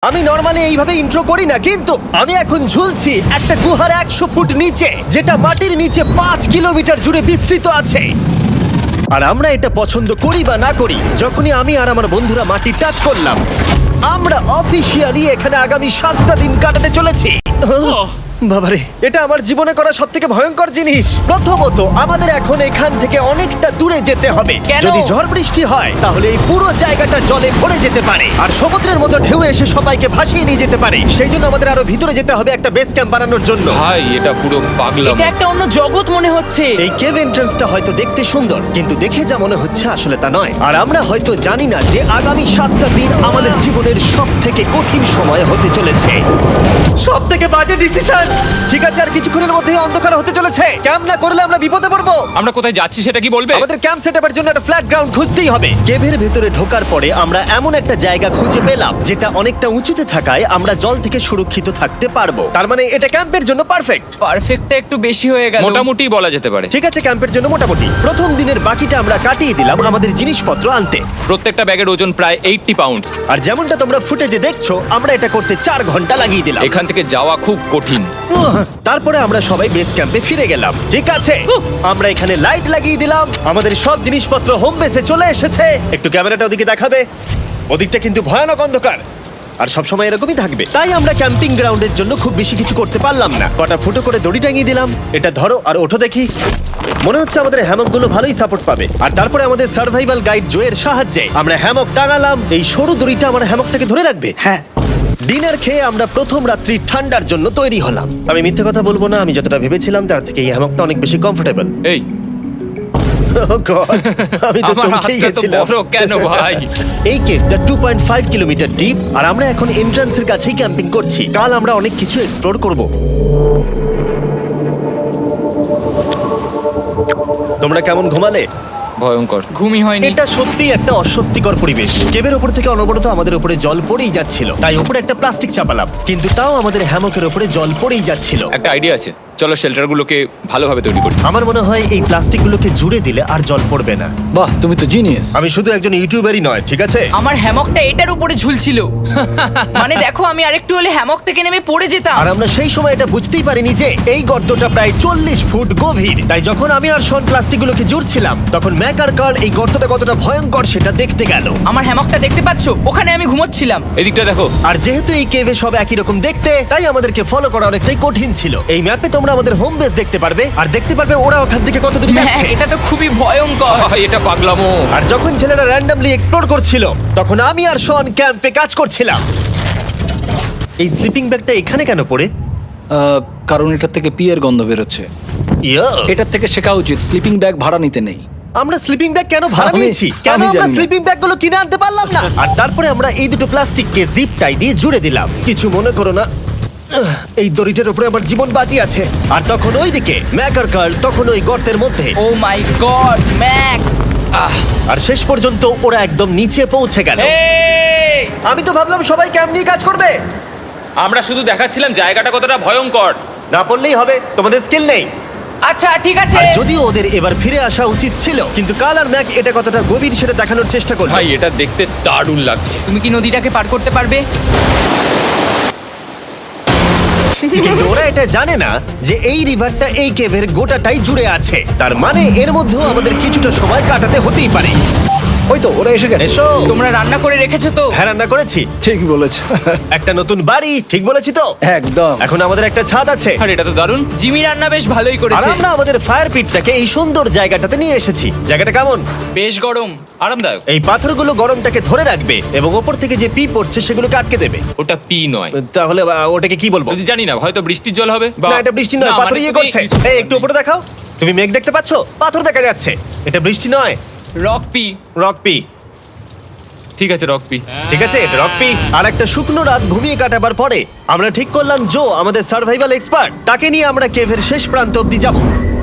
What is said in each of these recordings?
আমি নরমালি এইভাবে ইন্ট্রো করি না, কিন্তু আমি এখন ঝুলছি একটা গুহার 100 ফুট নিচে, যেটা মাটির নিচে 5 কিলোমিটার জুড়ে বিস্তৃত আছে। আর আমরা এটা পছন্দ করি বা না করি, যখনই আমি আর আমার বন্ধুরা মাটি টাচ করলাম, আমরা অফিসিয়ালি এখানে আগামী 7টা দিন কাটাতে চলেছি। বাবারে, এটা আমার জীবনে করা সবথেকে ভয়ঙ্কর জিনিস। প্রথমত, আমাদের এখন এখান থেকে অনেকটা দূরে যেতে হবে। কেন? যদি ঝড় বৃষ্টি হয় তাহলে এই পুরো জায়গাটা জলে ভরে যেতে পারে, আর সমুদ্রের মতো ঢেউ এসে সবাইকে ভাসিয়ে নিয়ে যেতে পারে। সেই জন্য আমাদের আরো ভিতরে যেতে হবে একটা বেস ক্যাম্প বানানোর জন্য। ভাই এটা পুরো পাগলাম। এটা একটা অন্য জগৎ মনে হচ্ছে। এই কেভ এন্ট্রান্সটা হয়তো দেখতে সুন্দর, কিন্তু দেখে যা মনে হচ্ছে আসলে তা নয়। আর আমরা হয়তো জানি না যে আগামী 7টা দিন আমাদের জীবনের সব থেকে কঠিন সময় হতে চলেছে, সব থেকে বাজে ডিসিশন। ঠিক আছে, আর কিছুক্ষণের মধ্যেই অন্ধকার হতে চলেছে। ক্যাম্প না করলে আমরা বিপদে পড়বো। আমরা কোথায় যাচ্ছি সেটা কি বলবে? আমাদের ক্যাম্প সেটআপের জন্য একটা ফ্ল্যাট গ্রাউন্ড খুঁজতেই হবে। কেভের ভেতরে ঢোকার পরে আমরা এমন একটা জায়গা খুঁজে পেলাম যেটা অনেকটা উঁচুতে থাকায় আমরা জল থেকে সুরক্ষিত থাকতে পারবো। তার মানে এটা ক্যাম্পের জন্য পারফেক্ট। পারফেক্টটা একটু বেশি হয়ে গেল। মোটামুটি বলা যেতে পারে। ঠিক আছে, ক্যাম্পের জন্য মোটামুটি। প্রথম দিনের বাকিটা আমরা কাটিয়ে দিলাম আমাদের জিনিসপত্র আনতে। প্রত্যেকটা ব্যাগের ওজন প্রায় 80 পাউন্ড। আর যেমনটা তোমরা ফুটেজে দেখছো, আমরা এটা করতে 4 ঘন্টা লাগিয়ে দিলাম। এখান থেকে যাওয়া খুব কঠিন। তারপরে আমরা সবাই বেস ক্যাম্পে ফিরে গেলাম। ঠিক আছে, আমরা এখানে লাইট লাগিয়ে দিলাম। আমাদের সব জিনিসপত্র হোম বেসে চলে এসেছে। একটু ক্যামেরাটা ওদিকে দেখাবে? ওদিকটা কিন্তু ভয়ানক অন্ধকার, আর সবসময় এরকমই থাকবে। তাই আমরা ক্যাম্পিং গ্রাউন্ডের জন্য খুব বেশি কিছু করতে পারলাম না। কটা ফুটো করে দড়ি টাঙিয়ে দিলাম। এটা ধরো আর ওঠো দেখি। মনে হচ্ছে আমাদের হ্যামকগুলো ভালোই সাপোর্ট পাবে। আর তারপরে আমাদের সার্ভাইভাল গাইড জোয়ের সাহায্যে আমরা হ্যামক টাঙালাম। এই সরু দড়িটা আমার হ্যামকটাকে ধরে রাখবে। হ্যাঁ, ডিনার খেয়ে আমরা প্রথম রাত্রি ঠান্ডার জন্য তৈরি হলাম। আমি মিথ্যে কথা বলবো না, আমি যতটা ভেবেছিলাম তার থেকে এই হ্যামকটা অনেক বেশি কমফোর্টেবল। এই আমি তো আমার চমকেই হাতটা তো গেছিলাম। বড় কেন ভাই? এই কেভটা 2.5 কিলোমিটার ডিপ, আর আমরা এখন এন্ট্রান্সের কাছেই ক্যাম্পিং করছি। কাল আমরা অনেক কিছু এক্সপ্লোর করব। তোমরা কেমন ঘুমালে? ভয়ঙ্কর। ঘুমই হয়নি। এটা সত্যি একটা অস্বস্তিকর পরিবেশ। কেবের উপর থেকে অনবরত আমাদের উপরে জল পড়েই যাচ্ছিল, তাই উপরে একটা প্লাস্টিক চাপালাম, কিন্তু তাও আমাদের হ্যামকের উপরে জল পড়েই যাচ্ছিল। একটা আইডিয়া আছে, চলো শেল্টারগুলোকে ভালোভাবে তৈরি করি। আমার মনে হয় এই প্লাস্টিকগুলোকে জুড়ে দিলে আর জল পড়বে না। বাহ, তুমি তো জিনিয়াস। আমি শুধু একজন ইউটিউবারই নয়, ঠিক আছে? আমার হ্যামকটা এটার উপরে ঝুলছিল। মানে দেখো, আমি আরেকটু হলে হ্যামক থেকে নেমে পড়ে যেতাম। আর আমরা সেই সময় এটা বুঝতেই পারিনি যে এই গর্তটা প্রায় 40 ফুট গভীর। তাই যখন আমি আর শন প্লাস্টিকগুলোকে জুড়ছিলাম, তখন ম্যাক আর কার্ল এই গর্তটা কতটা ভয়ঙ্কর সেটা দেখতে গেল। আমার হ্যামকটা দেখতে পাচ্ছো? ওখানে আমি ঘুমোচ্ছিলাম। এদিকটা দেখো। আর যেহেতু এই কেভে সব একই রকম দেখতে, তাই আমাদেরকে ফলো করা অনেকটাই কঠিন ছিল। এই ম্যাপে তোমরা আমাদের হোম বেস দেখতে পারবে, আর দেখতে পারবে ওরা ওখান থেকে কত দূর হ্যাঁ, যাচ্ছে। এটা তো খুবই ভয়ঙ্কর। ভাই এটা পাগলামো। আর যখন ছেলেরা র্যান্ডমলি এক্সপ্লোর করছিল, তখন আমি আর শন ক্যাম্পে কাজ করছিলাম। এই স্লিপিং ব্যাগটা এখানে কেন পড়ে? কারণ এটার থেকে পিয়ের গন্ধ বেরোচ্ছে। ইয়া, এটার থেকে শেখা উচিত স্লিপিং ব্যাগ ভাড়া নিতে নেই। আমরা স্লিপিং ব্যাগ কেন ভাড়া আমি- নিয়েছি? কেন আমি আমরা জানি না। স্লিপিং ব্যাগগুলো কিনে আনতে পারলাম না? আর তারপরে আমরা এই দুটো প্লাস্টিককে জিপ টাই দিয়ে জুড়ে দিলাম। কিছু মনে করো না, এই দড়িটার উপরে আমার জীবন বাজি আছে। আর তখন ওইদিকে ম্যাক আর কার্ল তখন ওই গর্তের মধ্যে। ও মাই গড, ম্যাক! আর শেষ পর্যন্ত ওরা একদম নিচে পৌঁছে গেল। এই, আমি তো ভাবলাম সবাই ক্যাম্প নিয়ে কাজ করবে। আমরা শুধু দেখাচ্ছিলাম জায়গাটা কতটা ভয়ঙ্কর। না পড়লেই হবে, তোমাদের স্কিল নেই। আচ্ছা ঠিক আছে। আর যদিও ওদের এবার ফিরে আসা উচিত ছিল, কিন্তু কাল আর ম্যাক এটা কতটা গভীর সেটা দেখানোর চেষ্টা করলো। ভাই এটা দেখতে দারুণ লাগছে। তুমি কি নদীটাকে পার করতে পারবে? কিন্তু ওরা এটা জানে না যে এই রিভারটা এই কেভের গোটাটাই জুড়ে আছে। তার মানে এর মধ্যেও আমাদের কিছুটা সময় কাটাতে হতেই পারে। ওই তো ওরা এসে গেছে। এসো। তোমরা রান্না করে রেখেছো তো? হ্যাঁ, রান্না করেছি। ঠিক বলেছ। একটা নতুন বাড়ি, ঠিক বলেছি তো? একদম। এখন আমাদের একটা ছাদ আছে। আর এটা তো দারুণ। জিমি রান্না বেশ ভালোই আর করেছে। আমরা আমাদের ফায়ার পিটটাকে এই সুন্দর জায়গাটাতে নিয়ে এসেছি। জায়গাটা কেমন? বেশ গরম। আরামদায়ক। এই পাথরগুলো গরমটাকে ধরে রাখবে এবং ওপর থেকে যে পি পড়ছে সেগুলোকে আটকে দেবে। ওটা পি নয়। তাহলে ওটাকে কি বলবো? যদি জানি না, হয়তো বৃষ্টির জল হবে। না, এটা বৃষ্টি নয়, পাথর মানে ইয়ে তুমি করছে। কিছু- এই একটু উপরে দেখাও। তুমি মেঘ দেখতে পাচ্ছো? পাথর দেখা যাচ্ছে। এটা বৃষ্টি নয়, রক পি। Rock P. ঠিক আছে, রক পি। ঠিক আছে, এটা রক পি। আর একটা শুকনো রাত ঘুমিয়ে কাটাবার পরে আমরা ঠিক করলাম জো আমাদের সার্ভাইভাল এক্সপার্ট, তাকে নিয়ে আমরা কেভের শেষ প্রান্ত অব্দি যাব।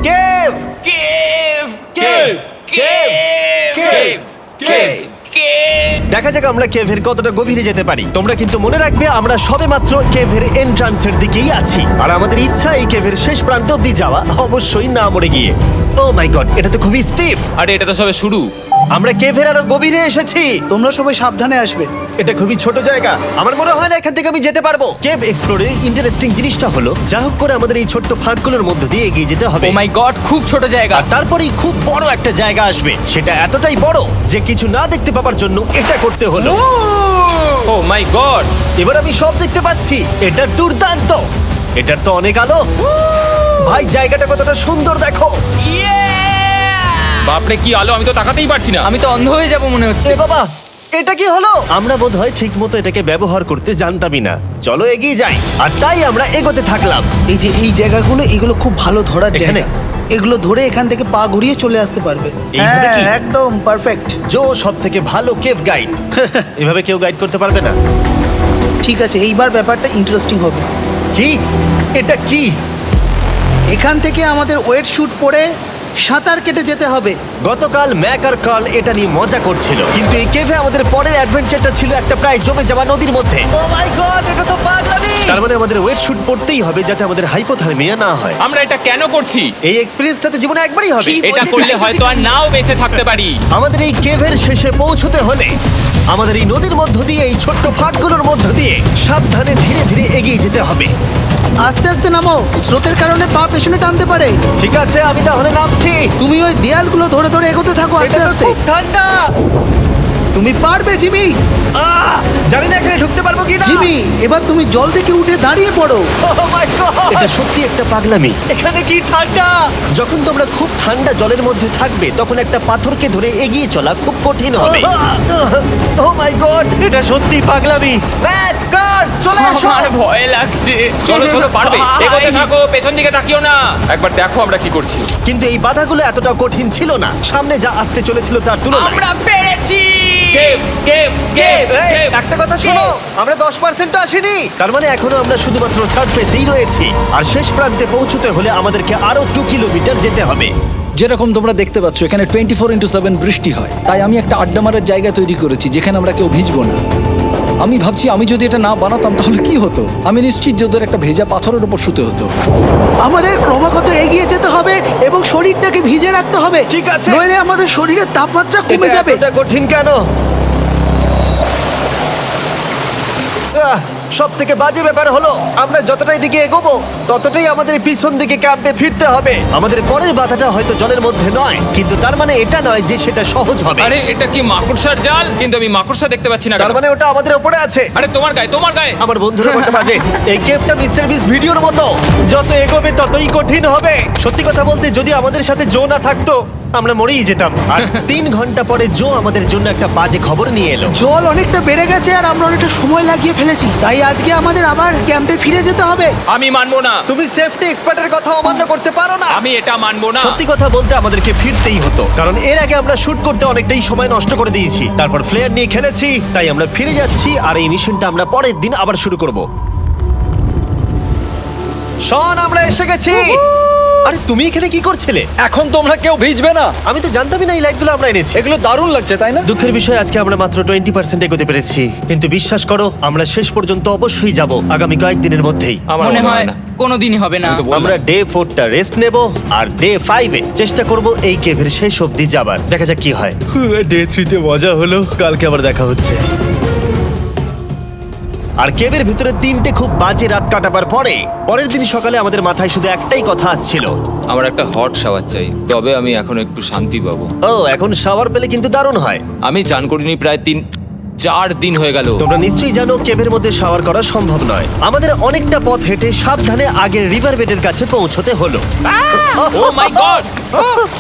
Cave, cave! Cave, cave, cave! Cave. দেখা যাক আমরা কেভের কতটা গভীরে যেতে পারি। তোমরা কিন্তু মনে রাখবে আমরা সবেমাত্র কেভের এন্ট্রান্সের দিকেই আছি, আর আমাদের ইচ্ছা এই কেভের শেষ প্রান্ত অব্দি যাওয়া, অবশ্যই না মরে গিয়ে। ও মাই গড, এটা তো খুবই স্টিফ। আরে এটা তো সবে শুরু। আমরা কেভের আরো গভীরে এসেছি। তোমরা সবাই সাবধানে আসবে। এটা খুবই ছোট জায়গা, আমার মনে হয় না এখান থেকে আমি যেতে পারবো। কেভ এক্সপ্লোরের ইন্টারেস্টিং জিনিসটা হলো যা হোক করে আমাদের এই ছোট্ট ফাঁকগুলোর মধ্য দিয়ে এগিয়ে যেতে হবে। ও মাই গড, খুব ছোট জায়গা। আর তারপরেই খুব বড় একটা জায়গা আসবে, সেটা এতটাই বড় যে কিছু না দেখতে পাওয়ার জন্য এটা করতে হলো। ও মাই গড! এবার আমি সব দেখতে পাচ্ছি, এটা দুর্দান্ত। এটার তো অনেক আলো। ভাই জায়গাটা কতটা সুন্দর দেখো। বাপরে কি আলো, আমি তো তাকাতেই পারছি না। আমি তো অন্ধ হয়ে যাব মনে হচ্ছে। এ বাবা, এটা কি হলো? আমরা বোধহয় ঠিক মতো এটাকে ব্যবহার করতে জানতামই না। চলো এগিয়ে যাই। আর তাই আমরা এগোতে থাকলাম। এই যে এই জায়গাগুলো, এগুলো খুব ভালো ধরার এখানে? জায়গা। এগুলো ধরে এখান থেকে পা ঘুরিয়ে চলে আসতে পারবে। এইভাবে কি? একদম পারফেক্ট। জো সব থেকে ভালো কেভ গাইড। এভাবে কেউ গাইড করতে পারবে না। ঠিক আছে, এইবার ব্যাপারটা ইন্টারেস্টিং হবে। কি? এটা কি? এখান থেকে আমাদের ওয়েট শুট পরে সাঁতার কেটে যেতে হবে। গতকাল ম্যাক আর কার্ল এটা নিয়ে মজা করছিল, কিন্তু এই কেভে আমাদের পরের অ্যাডভেঞ্চারটা ছিল একটা প্রায় জমে যাওয়া নদীর মধ্যে। ও মাই গড, এটা তো পাগলামি! তার মানে আমাদের ওয়েট শুট পড়তেই হবে যাতে আমাদের হাইপোথার্মিয়া না হয়। আমরা এটা কেন করছি? এই এক্সপেরিয়েন্সটা তো জীবনে একবারই হবে। কি? এটা বলতে করলে চাইছো হয়তো কি আর নাও বেঁচে থাকতে পারি। আমাদের এই কেভের শেষে পৌঁছতে হলে আমাদের এই নদীর মধ্য দিয়ে, এই ছোট্ট ফাঁকগুলোর মধ্য দিয়ে সাবধানে ধীরে ধীরে এগিয়ে যেতে হবে। আস্তে আস্তে নামো, স্রোতের কারণে পা পেছনে টানতে পারে। ঠিক আছে, আমি তাহলে নামছি। তুমি ওই দেয়ালগুলো ধরে ধরে এগোতে থাকো আস্তে এটা তো আস্তে। খুব ঠান্ডা। তুমি পারবে জিমি। জানি না এখানে ঢুকতে পারবো কি না। জিমি, এবার তুমি জল থেকে উঠে দাঁড়িয়ে পড়ো। এটা সত্যি একটা পাগলামি। এখানে কি ঠান্ডা! যখন তোমরা খুব ঠান্ডা জলের মধ্যে থাকবে তখন একটা পাথরকে ধরে এগিয়ে চলা খুব কঠিন হবে। ও মাই গড, এটা সত্যি পাগলামি। ম্যাক, কার্ল, চলে এসো। আমার ভয় লাগছে। চলো চলো, পারবে। ভাই। এগোতে থাকো, পেছন দিকে তাকিও না। একবার দেখো আমরা কি করছি। কিন্তু এই বাধাগুলো এতটা কঠিন ছিল না সামনে যা আসতে চলেছিল তার তুলনায়। আমরা পেরেছি। কেভ কেভ কেভ এই, কেভ। একটা কথা শোনো, আমরা 10% আসিনি। তার মানে এখনো আমরা শুধুমাত্র সার্ফেসেই রয়েছি, আর শেষ প্রান্তে পৌঁছতে হলে আমাদেরকে আরো 2 কিলোমিটার যেতে হবে। যেরকম তোমরা দেখতে পাচ্ছ এখানে 24x7 বৃষ্টি হয়, তাই আমি একটা আড্ডা মারার জায়গা তৈরি করেছি যেখানে আমরা কেউ ভিজবো না। আমি ভাবছি আমি যদি এটা না বানাতাম তাহলে কি হতো। আমি নিশ্চিত যে ওদের একটা ভেজা পাথরের উপর শুতে হতো। আমাদের ক্রমাগত এগিয়ে যেতে হবে এবং শরীরটাকে ভিজে রাখতে হবে। ঠিক আছে। নইলে আমাদের শরীরের তাপমাত্রা কমে যাবে। এটা কঠিন কেন? সব থেকে বাজে ব্যাপার হলো আমরা যতটাই দিকে এগোবো ততটাই আমাদের পিছন দিকে ক্যাম্পে ফিরতে হবে। আমাদের পরের বাধাটা হয়তো জলের মধ্যে নয়, কিন্তু তার মানে এটা নয় যে সেটা সহজ হবে। আরে এটা কি মাকড়সার জাল? কিন্তু আমি মাকড়সা দেখতে পাচ্ছি না তার কেন? মানে ওটা আমাদের উপরে আছে। আরে তোমার গায়ে, তোমার গায়ে। আমার বন্ধুরা বলতে বাজে। এই গেমটা মিস্টার বিস ভিডিওর মতো, যত এগোবে ততই কঠিন হবে। সত্যি কথা বলতে যদি আমাদের সাথে জো না থাকতো আমরা মরেই যেতাম। আর 3 ঘন্টা পরে জো আমাদের জন্য একটা বাজে খবর নিয়ে এলো। জল অনেকটা বেড়ে গেছে আর আমরা অনেকটা সময় লাগিয়ে ফেলেছি, তাই আজকে আমাদের আবার ক্যাম্পে ফিরে যেতে হবে। আমি মানবো না। তুমি সেফটি এক্সপার্টের কথা অমান্য করতে পারো না। আমি এটা মানবো না। সত্যি কথা বলতে আমাদেরকে ফিরতেই হতো, কারণ এর আগে আমরা শুট করতে অনেকটাই সময় নষ্ট করে দিয়েছি। তারপর ফ্লেয়ার নিয়ে খেলেছি, তাই আমরা ফিরে যাচ্ছি আর এই মিশনটা আমরা পরের দিন আবার শুরু করব। শন, আমরা এসে গেছি। আরে তুমি এখানে কি করছিলে? এখন তোমরা কেউ ভিজবে না। আমি তো জানতামই না এই লাইটগুলো আমরা এনেছি। এগুলো দারুণ লাগছে তাই না? দুঃখের বিষয় আজকে আমরা মাত্র 20% এগোতে পেরেছি, কিন্তু বিশ্বাস করো আমরা শেষ পর্যন্ত অবশ্যই যাব আগামী কয়েকদিনের মধ্যেই। আমার মনে হয় না। কোনোদিনই হবে না। আমি তো বললাম। আমরা ডে 4টা রেস্ট নেব আর ডে 5-এ চেষ্টা করব এই কেভের শেষ অবধি যাবার। দেখা যাক কি হয়। ডে 3-তে মজা হলো, কালকে আবার দেখা হচ্ছে। আর কেভের ভিতরে 3টে খুব বাজে রাত কাটাবার পরে পরের দিন সকালে আমাদের মাথায় শুধু একটাই কথা আসছিল। আমার একটা হট শাওয়ার চাই, তবে আমি এখন একটু শান্তি পাবো। ও, এখন শাওয়ার পেলে কিন্তু দারুণ হয়। আমি চান করিনি প্রায় 3-4 দিন হয়ে গেল। তোমরা নিশ্চয়ই জানো কেভের মধ্যে শাওয়ার করা সম্ভব নয়। আমাদের অনেকটা পথ হেঁটে সাবধানে আগের রিভার বেডের কাছে পৌঁছতে হলো। ও মাই গড!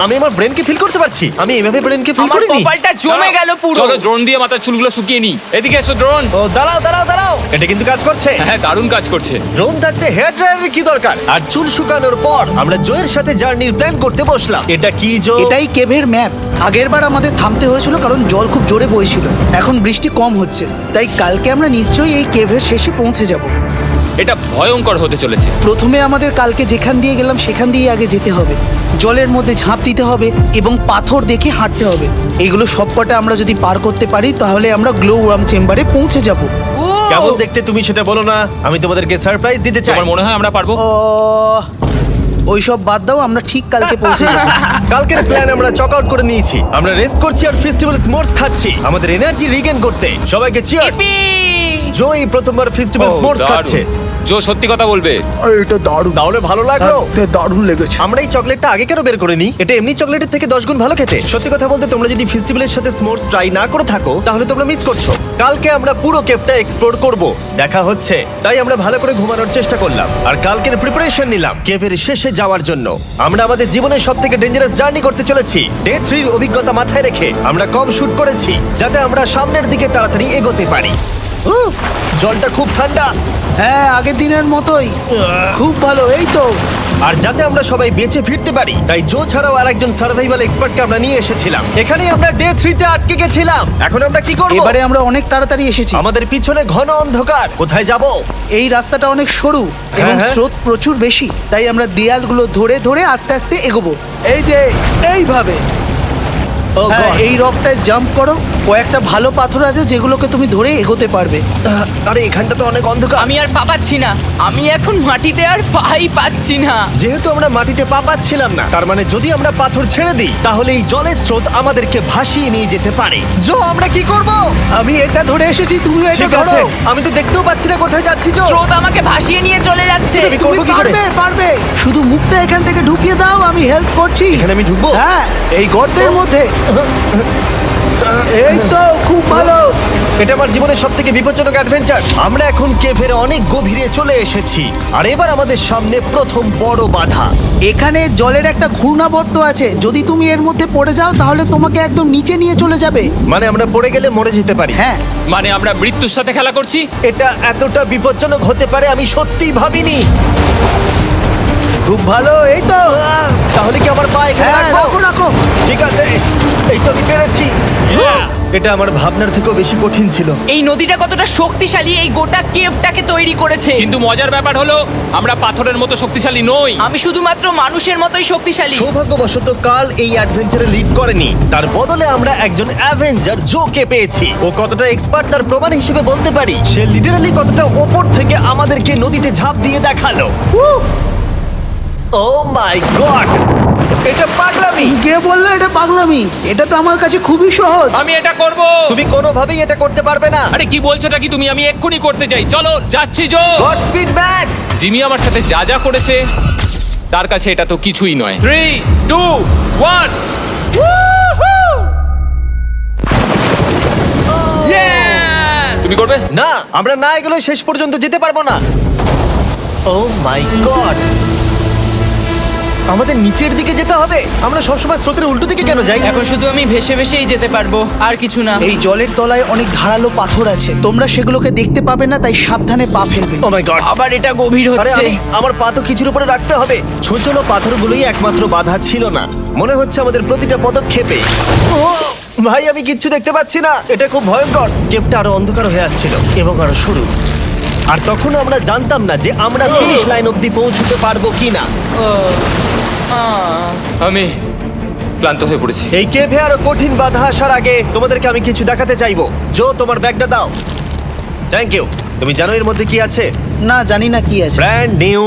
আমি আমার ব্রেনকে ফিল করতে পারছি। আমি এভাবে ব্রেনকে ফিল আমার করিনি। কপালটা জমে গেল পুরো। চলো ড্রোন দিয়ে মাথার চুলগুলো শুকিয়ে নি। এদিকে এসো ড্রোন। ও দাঁড়াও দাঁড়াও দাঁড়াও, এটা কিন্তু কাজ করছে। হ্যাঁ, দারুণ কাজ করছে। ড্রোন থাকতে হেয়ার ড্রায়ারের কি দরকার? আর চুল শুকানোর পর আমরা জোয়ের সাথে জার্নির প্ল্যান করতে বসলাম। এটা কি জো? এটাই কেভের ম্যাপ। আগেরবার আমাদের থামতে হয়েছিল কারণ জল খুব জোরে বইছিল। এখন বৃষ্টি কম হচ্ছে, তাই কালকে আমরা নিশ্চয়ই এই কেভের শেষে পৌঁছে যাব। এটা ভয়ঙ্কর হতে চলেছে। প্রথমে আমাদের কালকে যেখান দিয়ে গেলাম সেখান দিয়ে আগে যেতে হবে। জলের মধ্যে ঝাঁপ দিতে হবে এবং পাথর দেখে হাঁটতে হবে। এগুলো সবকটা আমরা যদি পার করতে পারি তাহলে আমরা গ্লো ওয়ার্ম চেম্বারে পৌঁছে যাব। কেমন দেখতে তুমি সেটা বলো না, আমি তোমাদেরকে সারপ্রাইজ দিতে চাই। তোমার মনে হয় আমরা পারবো? ওইসব বাদ দাও, আমরা ঠিক কালকে পৌঁছে যাব। কালকের প্ল্যান আমরা চক আউট করে নিয়েছি। আমরা রেস্ট করছি আর ফেস্টিভ্যাল স্মোর্টস খাচ্ছি আমাদের এনার্জি রিগেন করতে। সবাইকে চিয়ার্স। Yippee! জো এই প্রথমবার ফেস্টিভ্যাল স্মোর্টস খাচ্ছে। জো সত্যি কথা বলবে। এটা দারুণ, তাহলে ভালো লাগলো? এটা দারুণ লেগেছে। আমরা এই চকলেটটা আগে কেন বের করিনি? এটা এমনি চকলেটের থেকে 10 গুণ ভালো খেতে। সত্যি কথা বলতে তোমরা যদি ফেস্টিভ্যালের সাথে স্মোর্টস ট্রাই না করে থাকো তাহলে তোমরা মিস করছো। কালকে আমরা পুরো কেভটা এক্সপ্লোর করব, দেখা হচ্ছে। তাই আমরা ভালো করে ঘুমানোর চেষ্টা করলাম আর কালকের প্রিপারেশন নিলাম কেভের শেষে যাওয়ার জন্য। আমরা আমাদের জীবনের সবথেকে ডেঞ্জারাস জার্নি করতে চলেছি। ডে 3 এর অভিজ্ঞতা মাথায় রেখে আমরা কম শুট করেছি যাতে আমরা সামনের দিকে তাড়াতাড়ি এগোতে পারি। উহ, জলটা খুব ঠান্ডা। হ্যাঁ, আগের দিনের মতোই খুব ভালো। এই তো আর যাতে আমরা সবাই বেঁচে ফিরতে পারি তাই জো ছাড়াও আরেকজন সার্ভাইভাল এক্সপার্টকে আমরা নিয়ে এসেছিলাম। এখানেই আমরা ডে 3 তে আটকে গেছিলাম। এখন আমরা কি করব? এবারে আমরা অনেক তাড়াতাড়ি এসেছি। আমাদের পিছনে ঘন অন্ধকার। কোথায় যাব? এই রাস্তাটা অনেক সরু এবং হ্যাঁ। স্রোত প্রচুর বেশি, তাই আমরা দেয়ালগুলো ধরে ধরে আস্তে আস্তে এগোবো। এই যে এইভাবে। ও হ্যাঁ, God! এই রকটায় জাম্প করো। কয়েকটা ভালো পাথর আছে যেগুলোকে তুমি ধরে এগোতে পারবে। আরে এখানটা তো অনেক অন্ধকার। আমি আর পা পাচ্ছি না, আমি এখন মাটিতে আর পাই পাচ্ছি না। যেহেতু আমরা মাটিতে পা পাচ্ছিলাম না তার মানে যদি আমরা পাথর ছেড়ে দিই তাহলে এই জলের স্রোত আমাদেরকে ভাসিয়ে নিয়ে যেতে পারে। জো আমরা কি করব? আমি এটা ধরে এসেছি, তুমি এটা ঠিক আছে, ধরো। আমি তো দেখতেও পাচ্ছি না কোথায় যাচ্ছি। জো স্রোত আমাকে ভাসিয়ে নিয়ে চলে যাচ্ছে। আমি তুমি করবো কি করে? পারবে, পারবে। শুধু মুখটা এখান থেকে ঢুকিয়ে দাও, আমি হেল্প করছি। এখানে আমি ঢুকবো? হ্যাঁ, এই গর্তের মধ্যে। এই তো খুব ভালো। এটা আমার জীবনের সব থেকে বিপজ্জনক অ্যাডভেঞ্চার। আমরা এখন কেভের অনেক গভীরে চলে এসেছি আর এবার আমাদের সামনে প্রথম বড় বাধা। এখানে জলের একটা ঘূর্ণাবর্ত আছে, যদি তুমি এর মধ্যে পড়ে যাও তাহলে তোমাকে একদম নিচে নিয়ে চলে যাবে। মানে আমরা পড়ে গেলে মরে যেতে পারি। হ্যাঁ, মানে আমরা মৃত্যুর সাথে খেলা করছি। এটা এতটা বিপজ্জনক হতে পারে আমি সত্যিই ভাবিনি। খুব ভালো। এই তো। তাহলে কি আমার পা এখানে হ্যাঁ, রাখবো? রাখো রাখো। ঠিক আছে, এই তো আমি পেরেছি। এটা আমার ভাবনার থেকেও বেশি কঠিন ছিল। এই নদীটা কতটা শক্তিশালী এই গোটা কেভটাকে তৈরি করেছে। কিন্তু মজার ব্যাপার হলো আমরা পাথরের মতো শক্তিশালী নই। আমি শুধুমাত্র মানুষের মতোই শক্তিশালী। সৌভাগ্যবশত কাল এই অ্যাডভেঞ্চারে লিড করেনি, তার বদলে আমরা একজন অ্যাভেঞ্জার জোকে পেয়েছি। ও কতটা এক্সপার্ট তার প্রমাণ হিসেবে বলতে পারি। সে লিটারালি কতটা ওপর থেকে আমাদেরকে নদীতে ঝাঁপ দিয়ে দেখালো। ও মাই গড, এটা পাগলামি। কে বললো এটা পাগলামি? এটা তো আমার কাছে খুবই সহজ। আমি এটা করব। তুমি কোনোভাবেই এটা করতে পারবে না। আরে কি বলছোটা কি তুমি? আমি এক্ষুনি করতে চাই। চলো যাচ্ছি Joe. Godspeed back. Jimmy আমার সাথে যা যা করেছে তার কাছে এটা তো কিছুই নয়। 3, 2, 1। তুমি করবে? না, আমরা না এগুলো শেষ পর্যন্ত যেতে পারবো না। ও মাই গড, আমাদের নিচের দিকে যেতে হবে। আমরা সবসময় স্রোতের উল্টো দিকে কেন যাই? এখন শুধু আমি ভেসে ভেসেই যেতে পারবো, আর কিছু না। এই জলের তলায় অনেক ধারালো পাথর আছে, তোমরা সেগুলোকে দেখতে পাবে না, তাই সাবধানে পা ফেলবে। ও মাই গড, আবার এটা গভীর আরে হচ্ছে। আমার পা তো কিছুর উপরে রাখতে হবে। ছোট পাথরগুলোই একমাত্র বাধা ছিল না, মনে হচ্ছে আমাদের প্রতিটা পদক্ষেপে। ও ভাই, আমি কিচ্ছু দেখতে পাচ্ছি না। এটা খুব ভয়ঙ্কর। কেভটা আরো অন্ধকার হয়ে আসছিল এবং আরো সরু। আর তখন আমরা জানতাম না যে আমরা ফিনিশ লাইন অবধি পৌঁছতে পারবো কিনা। আমি ক্লান্ত হয়ে পড়েছি। এই কেভে আরো কঠিন বাধা আসার আগে তোমাদেরকে আমি কিছু দেখাতে চাইবো। জো, তোমার ব্যাগটা দাও। Thank you. তুমি জানো এর মধ্যে কি আছে? না, জানি না কি আছে। Brand new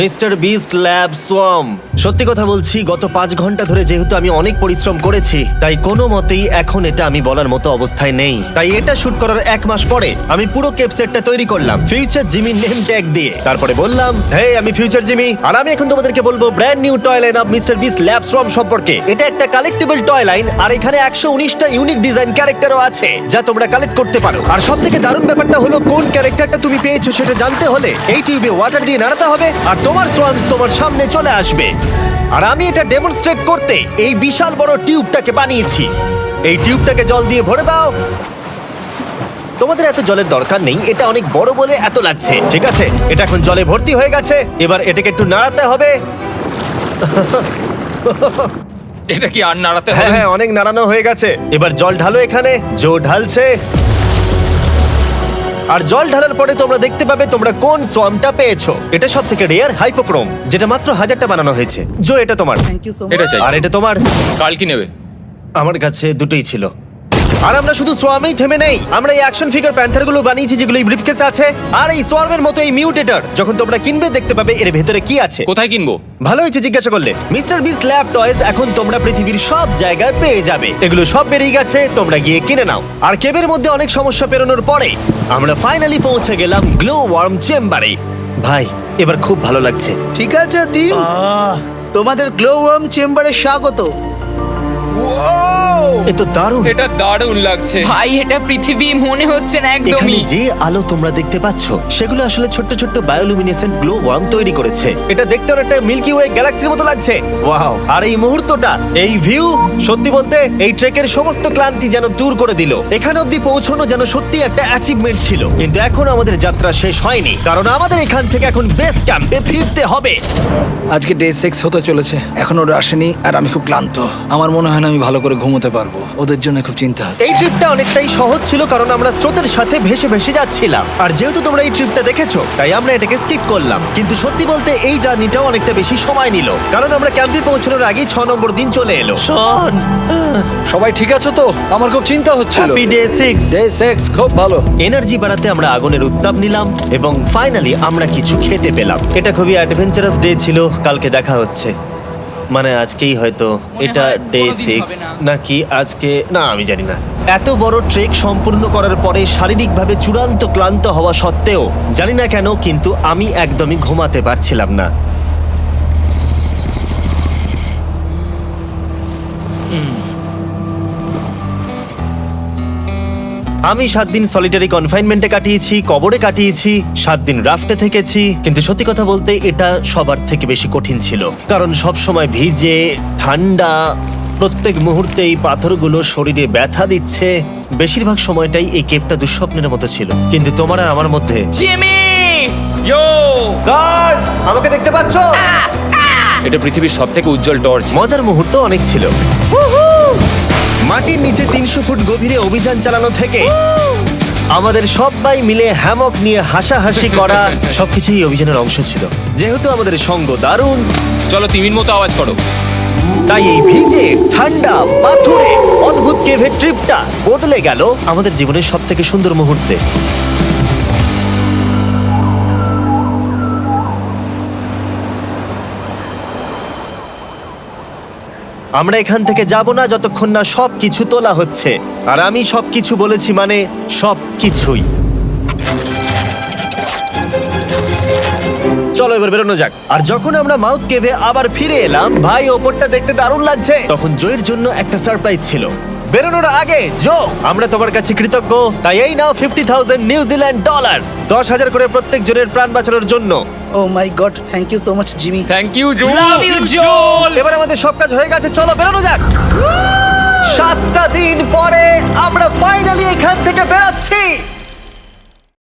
mister beast lab swamp. সত্যি কথা বলছি, গত 5 ঘন্টা ধরে যেহেতু আমি অনেক পরিশ্রম করেছি তাই কোনো মতেই এখন এটা আমি বলার মতো অবস্থায় নেই। তাই এটা শুট করার 1 মাস পরে আমি পুরো কেপ সেটটা তৈরি করলাম ফিউচার জিমি নেম ট্যাগ দিয়ে। তারপরে বললাম, হেই, আমি ফিউচার জিমি আর আমি এখন তোমাদেরকে বলবো brand new toy line of mister beast lab swamp সম্পর্কে। এটা একটা কালেক্টেবল টয় লাইন আর এখানে 119টা ইউনিক ডিজাইন ক্যারেক্টারও আছে যা তোমরা কালেক্ট করতে পারো। আর সবথেকে দারুণ ব্যাপারটা হলো কোন ক্যারেক্টারটা তুমি পেয়েছো সেটা জানতে হলে এই টিউবে ওয়াটার দিয়ে নাড়াতে হবে আর তোমার সোয়ামস তোমার সামনে চলে আসবে। আর আমি এটা ডেমনস্ট্রেট করতে এই বিশাল বড় টিউবটাকে বানিয়েছি। এই টিউবটাকে জল দিয়ে ভরে দাও। তোমাদের এত জলের দরকার নেই, এটা অনেক বড় বলে এত লাগছে। ঠিক আছে, এটা এখন জলে ভর্তি হয়ে গেছে। এবার এটাকে একটু নাড়াতে হবে। এটা কি আর নাড়াতে হ্যাঁ হবে? হ্যাঁ, অনেক নাড়ানো হয়ে গেছে। এবার জল ঢালো এখানে। জো ঢালছে। আর জল ঢালার পরে তোমরা দেখতে পাবে তোমরা কোন সোয়ামটা পেয়েছো। এটা সব থেকে রেয়ার হাইপোক্রোম, যেটা মাত্র 1000টা বানানো হয়েছে। জো, এটা তোমার। Thank you so much. এটা চাই। আর এটা তোমার। কাল কি নেবে? আমার কাছে দুটোই ছিল। আর আমরা শুধু সোয়ামেই থেমে নেই, আমরা এই অ্যাকশন ফিগার প্যান্থার গুলো বানিয়েছি যেগুলো এই ব্রিফকেসে আছে। আর এই সোয়ার্মের মতো এই মিউটেটর যখন তোমরা কিনবে দেখতে পাবে এর ভেতরে কি আছে। কোথায় কিনবো? ভালো হয়েছে জিজ্ঞাসা করলে। মিস্টার বিস্ট ল্যাব টয়েস এখন তোমরা পৃথিবীর সব জায়গায় পেয়ে যাবে। এগুলো সব বেরিয়ে গেছে, তোমরা গিয়ে কিনে নাও। আর কেবের মধ্যে অনেক সমস্যা পেরোনোর পরে আমরা ফাইনালি পৌঁছে গেলাম গ্লো ওয়ার্ম চেম্বারে। ভাই এবার খুব ভালো লাগছে। ঠিক আছে টিম, তোমাদের গ্লো ওয়ার্ম চেম্বারে স্বাগত। এ তো দারুণ। এটা দারুণ লাগছে। ভাই এটা পৃথিবী মনে হচ্ছে না এখানে একদমই। যে আলো তোমরা দেখতে পাচ্ছ সেগুলো আসলে ছোট্ট ছোট্ট বায়োলুমিনেসেন্ট গ্লো ওয়ার্ম তৈরি করেছে। এটা দেখতে অনেকটা মিল্কি ওয়ে গ্যালাক্সির মতো লাগছে। ওয়াও! আর এই মুহূর্তটা, এই ভিউ, সত্যি বলতে এই ট্রেকের সমস্ত ক্লান্তি যেন দূর করে দিল। এখানে অবধি পৌঁছানো যেন সত্যি একটা অ্যাচিভমেন্ট ছিল। কিন্তু এখন আমাদের যাত্রা শেষ হয়নি, কারণ আমাদের এখান থেকে এখন বেস ক্যাম্পে ফিরতে হবে। আজকে ডে 6 হতে চলেছে, এখনো ওরা আসেনি আর আমি খুব ক্লান্ত। আমার মনে হয় না আমি ভালো করে ঘুমোতে পারবো, ওদের জন্য খুব চিন্তা হচ্ছে। এই ট্রিপটা অনেকটাই সহজ ছিল কারণ আমরা স্রোতের সাথে ভেসে ভেসে যাচ্ছিলাম। আর যেহেতু তোমরা এই ট্রিপটা দেখেছো তাই আমরা এটাকে স্কিপ করলাম। কিন্তু সত্যি বলতে এই জার্নিটাও অনেকটা বেশি সময় নিল, কারণ আমরা ক্যাম্পে পৌঁছানোর আগেই 6 নম্বর দিন চলে এলো। শন, সবাই ঠিক আছে তো? আমার খুব চিন্তা হচ্ছিল। Happy day 6। ডে 6 খুব ভালো। এনার্জি বাড়াতে আমরা আগুনের উত্তাপ নিলাম এবং ফাইনালি আমরা কিছু খেতে পেলাম। এটা খুবই অ্যাডভেঞ্চারাস ডে ছিল। কালকে দেখা হচ্ছে, মানে আজকেই হয়তো। এটা হয় ডে কোনোদিন 6 হবে না। নাকি আজকে, না আমি জানি না। এত বড় ট্রেক সম্পূর্ণ করার পরে শারীরিকভাবে চূড়ান্ত ক্লান্ত হওয়া সত্ত্বেও জানি না কেন কিন্তু আমি একদমই ঘুমাতে পারছিলাম না। আমি 7 দিন সলিটারি কনফাইনমেন্টে কাটিয়েছি, কবরে কাটিয়েছি, 7 দিন রাফটে থেকেছি। কিন্তু সত্যি কথা বলতে এটা সবার থেকে বেশি কঠিন ছিল, কারণ সব সময় ভিজে, ঠান্ডা, প্রত্যেক মুহূর্তে এই পাথরগুলো শরীরে ব্যথা দিচ্ছে। বেশিরভাগ সময়টাই এই কেপটা দুঃস্বপ্নের মতো ছিল। কিন্তু তোমার আর আমার মধ্যে জিমি! ইয়ো! গার্ড, আমাকে দেখতে পাচ্ছো? এটা পৃথিবীর সবথেকে উজ্জ্বল টর্চ। মজার মুহূর্ত অনেক ছিল। মাটির নিচে 300 ফুট গভীরে অভিযান চালানো থেকে আমাদের সবাই মিলে হ্যামক নিয়ে হাসাহাসি করা সবকিছুই অভিযানের অংশ ছিল। যেহেতু আমাদের সঙ্গ দারুণ, চলো তিমির মতো আওয়াজ করো। তাই এই ভিজে, ঠান্ডা, পাথুরে অদ্ভুত কেভের ট্রিপটা বদলে গেল আমাদের জীবনের সব থেকে সুন্দর মুহূর্তে। আমরা এখান থেকে যাব না যতক্ষণ না সবকিছু তোলা হচ্ছে। আর আমি সবকিছু বলেছি মানে সবকিছুই। চলো এবার বেরোনো যাক। আর যখন আমরা মাউথ কেভে আবার ফিরে এলাম, ভাই ওপরটা দেখতে দারুণ লাগছে। তখন জোয়ের জন্য একটা সারপ্রাইজ ছিল। বেরোনোর আগে জো, আমরা তোমার কাছে কৃতজ্ঞ। তাই এই নাও $50,000 নিউজিল্যান্ড ডলার, 10,000 করে প্রত্যেক জনের প্রাণ বাঁচানোর জন্য। Oh my God, thank you so much Jimmy. Thank you Joe. Love you, Joel! এবার আমাদের সব কাজ হয়ে গেছে, চলো বেরোনো যাক। 7টা দিন পরে আমরা ফাইনালি এখান থেকে বেরোচ্ছি।